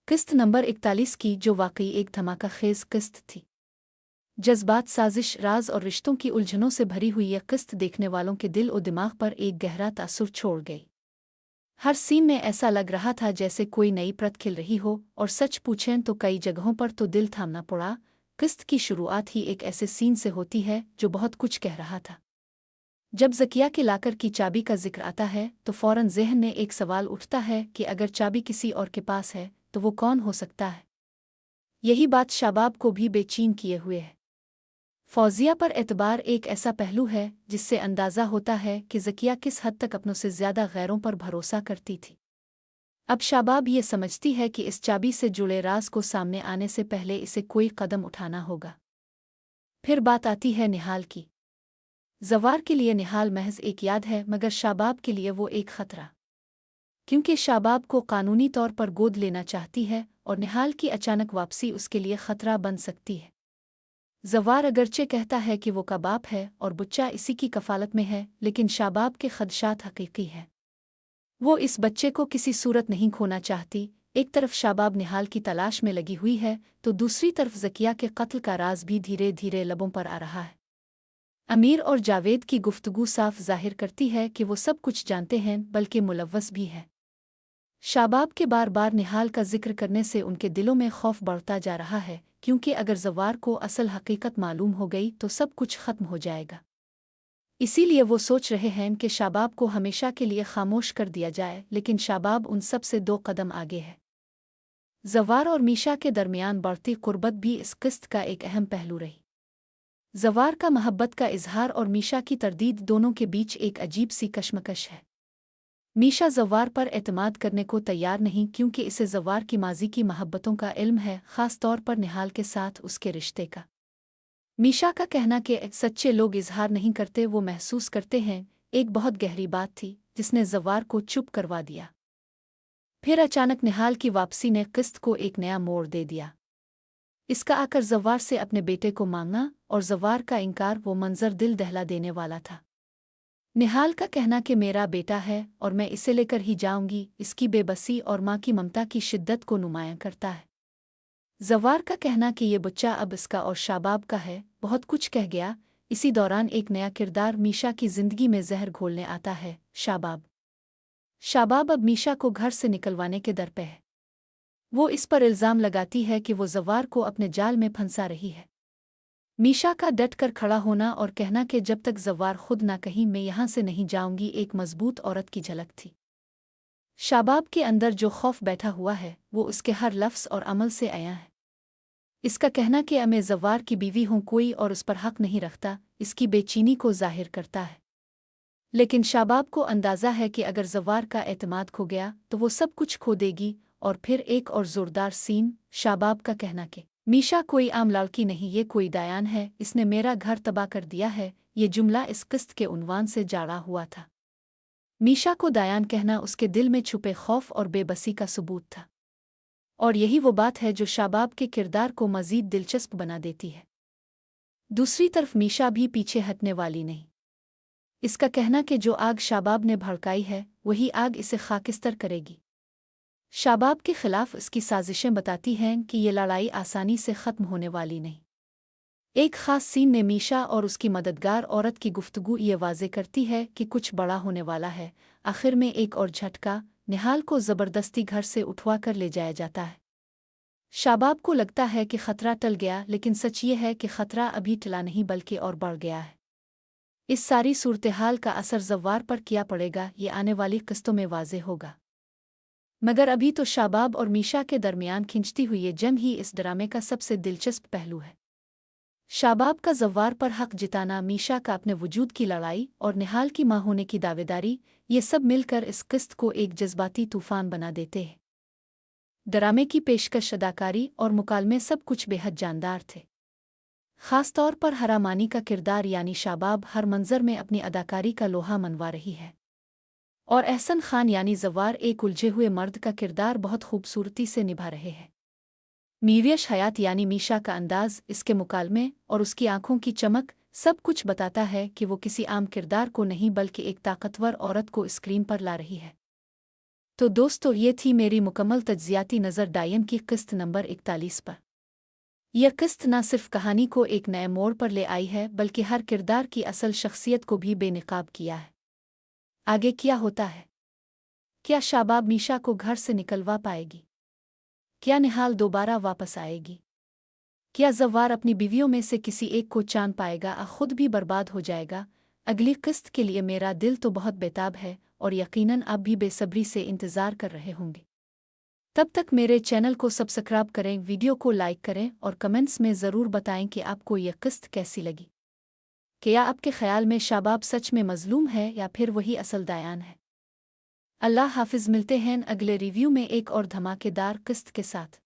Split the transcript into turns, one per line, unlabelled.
किस्त नंबर 41 की, जो वाकई एक धमाका खेज किस्त थी। जज्बात, साजिश, राज और रिश्तों की उलझनों से भरी हुई यह किस्त देखने वालों के दिल और दिमाग पर एक गहरा तासुर छोड़ गई। हर सीन में ऐसा लग रहा था जैसे कोई नई प्रत खिल रही हो, और सच पूछें तो कई जगहों पर तो दिल थामना पड़ा। किस्त की शुरुआत ही एक ऐसे सीन से होती है जो बहुत कुछ कह रहा था। जब ज़किया के लाकर की चाबी का जिक्र आता है तो फौरन ज़हन में एक सवाल उठता है कि अगर चाबी किसी और के पास है तो वो कौन हो सकता है। यही बात शाबाब को भी बेचैन किए हुए है। फौजिया पर एतबार एक ऐसा पहलू है जिससे अंदाज़ा होता है कि ज़किया किस हद तक अपनों से ज़्यादा गैरों पर भरोसा करती थी। अब शाबाब ये समझती है कि इस चाबी से जुड़े राज को सामने आने से पहले इसे कोई कदम उठाना होगा। फिर बात आती है निहाल की। ज़वार के लिए निहाल महज एक याद है, मगर शाबाब के लिए वो एक खतरा। क्योंकि शाबाब को कानूनी तौर पर गोद लेना चाहती है और निहाल की अचानक वापसी उसके लिए खतरा बन सकती है। ज़वार अगरचे कहता है कि वो का बाप है और बच्चा इसी की कफालत में है, लेकिन शाबाब के खदशात हकीकी हैं। वो इस बच्चे को किसी सूरत नहीं खोना चाहती। एक तरफ शाबाब निहाल की तलाश में लगी हुई है तो दूसरी तरफ ज़किया के कत्ल का राज भी धीरे धीरे लबों पर आ रहा है। अमीर और जावेद की गुफ्तगू साफ जाहिर करती है कि वो सब कुछ जानते हैं, बल्कि मुलव्वस भी हैं। शाबाब के बार बार निहाल का जिक्र करने से उनके दिलों में खौफ बढ़ता जा रहा है, क्योंकि अगर ज़वार को असल हकीकत मालूम हो गई तो सब कुछ खत्म हो जाएगा। इसीलिए वो सोच रहे हैं कि शाबाब को हमेशा के लिए खामोश कर दिया जाए, लेकिन शाबाब उन सब से 2 कदम आगे है। ज़वार और मीशा के दरमियान बढ़ती कुर्बत भी इस किस्त का एक अहम पहलू रही। ज़वार का मोहब्बत का इजहार और मीशा की तरदीद दोनों के बीच एक अजीब सी कशमकश है। मीशा ज़वार पर एतमाद करने को तैयार नहीं, क्योंकि इसे ज़वार की माजी की मोहब्बतों का इल्म है, ख़ास तौर पर निहाल के साथ उसके रिश्ते का। मीशा का कहना कि सच्चे लोग इजहार नहीं करते, वो महसूस करते हैं, एक बहुत गहरी बात थी जिसने ज़वार को चुप करवा दिया। फिर अचानक निहाल की वापसी ने किस्त को एक नया मोड़ दे दिया। इसका आकर ज़वार से अपने बेटे को मांगना और ज़वार का इनकार, वो मंजर दिल दहला देने वाला था। निहाल का कहना कि मेरा बेटा है और मैं इसे लेकर ही जाऊंगी, इसकी बेबसी और माँ की ममता की शिद्दत को नुमायां करता है। ज़वार का कहना कि ये बच्चा अब इसका और शाबाब का है, बहुत कुछ कह गया। इसी दौरान एक नया किरदार मीशा की जिंदगी में जहर घोलने आता है, शाबाब। शाबाब अब मीशा को घर से निकलवाने के दर पे है। वो इस पर इल्ज़ाम लगाती है कि वो ज़वार को अपने जाल में फंसा रही है। मीशा का डट कर खड़ा होना और कहना कि जब तक ज़वार खुद ना कहीं मैं यहाँ से नहीं जाऊंगी, एक मजबूत औरत की झलक थी। शाबाब के अंदर जो खौफ बैठा हुआ है वो उसके हर लफ्ज़ और अमल से आया है। इसका कहना कि मैं ज़वार की बीवी हूँ, कोई और उस पर हक नहीं रखता, इसकी बेचैनी को जाहिर करता है। लेकिन शाबाब को अंदाज़ा है कि अगर ज़वार का एतमाद खो गया तो वो सब कुछ खो देगी। और फिर एक और ज़ोरदार सीन, शाबाब का कहना कि मीशा कोई आम लड़की नहीं, ये कोई दायान है, इसने मेरा घर तबाह कर दिया है। ये जुमला इस किस्त के उन्वान से जाड़ा हुआ था। मीशा को दायान कहना उसके दिल में छुपे खौफ और बेबसी का सबूत था। और यही वो बात है जो शाबाब के किरदार को मज़ीद दिलचस्प बना देती है। दूसरी तरफ मीशा भी पीछे हटने वाली नहीं। इसका कहना कि जो आग शाबाब ने भड़काई है वही आग इसे खाकिस्तर करेगी। शाबाब के खिलाफ इसकी साजिशें बताती हैं कि ये लड़ाई आसानी से ख़त्म होने वाली नहीं। एक ख़ास सीन ने मीशा और उसकी मददगार औरत की गुफ्तगू ये वाज़े करती है कि कुछ बड़ा होने वाला है। आखिर में एक और झटका, निहाल को ज़बरदस्ती घर से उठवा कर ले जाया जाता है। शाबाब को लगता है कि खतरा टल गया, लेकिन सच ये है कि खतरा अभी टला नहीं बल्कि और बढ़ गया है। इस सारी सूरत-ए-हाल का असर ज़वार पर क्या पड़ेगा, ये आने वाली किस्तों में वाज़े होगा। मगर अभी तो शाबाब और मीशा के दरमियान खिंचती हुई ये जंग ही इस ड्रामे का सबसे दिलचस्प पहलू है। शाबाब का ज़वार पर हक जिताना, मीशा का अपने वजूद की लड़ाई और निहाल की मां होने की दावेदारी, ये सब मिलकर इस किस्त को एक जज्बाती तूफान बना देते हैं। ड्रामे की पेशकश, अदाकारी और मुकालमे सब कुछ बेहद जानदार थे। ख़ास तौर पर हरामानी का किरदार यानी शाबाब हर मंज़र में अपनी अदाकारी का लोहा मनवा रही है। और एहसन खान यानी ज़वार एक उलझे हुए मर्द का किरदार बहुत खूबसूरती से निभा रहे हैं। मीवियश हयात यानी मीशा का अंदाज़, इसके मुकालमे और उसकी आंखों की चमक सब कुछ बताता है कि वो किसी आम किरदार को नहीं बल्कि एक ताकतवर औरत को स्क्रीन पर ला रही है। तो दोस्तों, ये थी मेरी मुकम्मल तज्जियाती नज़र डायन की किस्त नंबर 41 पर। यह किस्त न सिर्फ कहानी को एक नए मोड़ पर ले आई है, बल्कि हर किरदार की असल शख्सियत को भी बेनकाब किया है। आगे क्या होता है? क्या शाबाब मीशा को घर से निकलवा पाएगी? क्या निहाल दोबारा वापस आएगी? क्या जव्वार अपनी बीवियों में से किसी एक को चांद पाएगा या खुद भी बर्बाद हो जाएगा? अगली किस्त के लिए मेरा दिल तो बहुत बेताब है और यकीनन आप भी बेसब्री से इंतज़ार कर रहे होंगे। तब तक मेरे चैनल को सब्सक्राइब करें, वीडियो को लाइक करें और कमेंट्स में ज़रूर बताएं कि आपको यह किस्त कैसी लगी। क्या आपके ख्याल में शाबाब सच में मजलूम है या फिर वही असल दायान है? अल्लाह हाफिज़। मिलते हैं अगले रिव्यू में एक और धमाकेदार किस्त के साथ।